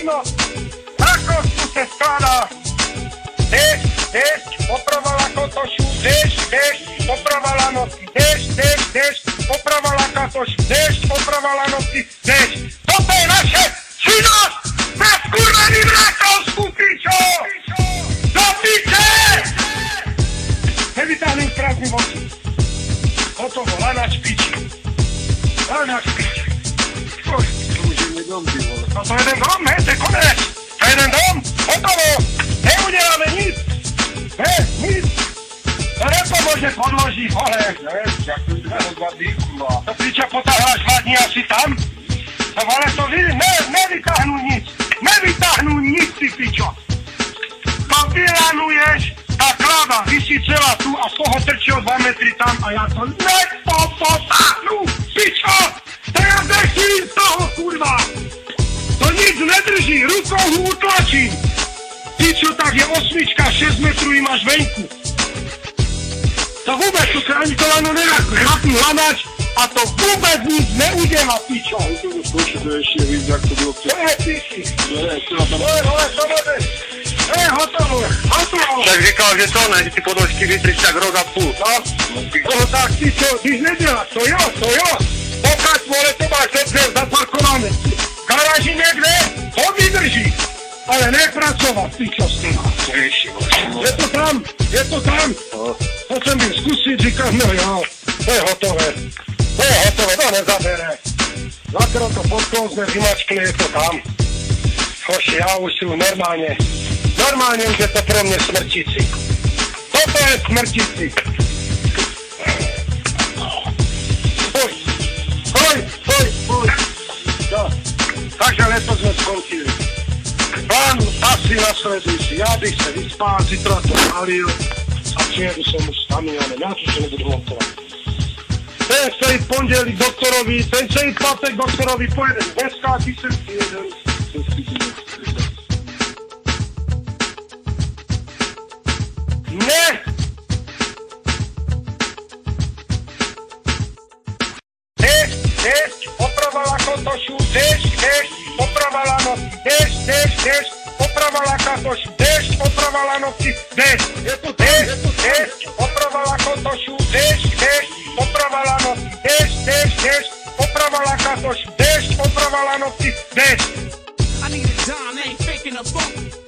činnosti. Rakosku se skládá dešť, popravala kotošu, dešť, popravala noci, dešť, popravala katošu, dešť, popravala noci, dešť. Toto je naše činnosť na skurveným Rakovsku, pičo! Do piče! Nevytáhnem prázdny oči. Hotovo, lana špiči. Lana špiči. To už je nedom, ty vole. No to jeden dom, ne, to je konec. To je jeden dom, hotovo. Neudeláme nic. Ne, nic. To nepomôže podložiť, vole. Ne, jak to je rozvadný, kurva. To piča potáhľaš 2 dní asi tam. No vole, to nevytáhnú nic. Nevytáhnú nic, ty pičo. To vylanuješ, tá kláda vysí celá tu a z toho trčí o 2 metry tam a ja to nepotáhnu, pičo. Teraz nechcím z toho, kurva. To nic nedrží, rukou ho utlačím. Pičo, tak je 8, 6 metrů i máš venku. To vôbec, to sa ani to lano nedá chlapný lanač a to vôbec nic neudělá, pičo. To už počuť, to je ešte víc, jak to bylo To je piči. To je, to tam... To je hotovo. Tak říkal, že to ne, že ty podložky vytrič tak rok a půl. No tak ty čo, když neděláš, to jo. Pokud vole to máš dobře zaparkované. V garáži někde, to vydrží. Ale nepracovat, ty čo s tým. Je to tam. To jsem byl zkusit, říkám, no jo, to je hotové, to nezabere. Zakrát to podklozne, vymačkli, je to tam. Hoši, já už si normálně už je to pro mě smrtící. Toto je smrtící. Poj. No. Takže leto jsme skončili. Plán asi nasleduj si, já bych se vyspal, zítra to zalil a přijedu jsem už s kamionem, já tu se nebudu montovat. Ten chce jít pondělí doktorovi, ten chce jít pátek doktorovi, pojedem dneska, ty jsem si jeden. Ne! Dešť, popravala kotošu, dešť, popravala noci, dešť, popravala katošu, dešť, popravala noci, dešť. Je to dešť, popravala kotošu, dešť, popravala noci, dešť, popravala katošu, dešť, popravala noci, dešť. I need a dime, ain't faking a bump.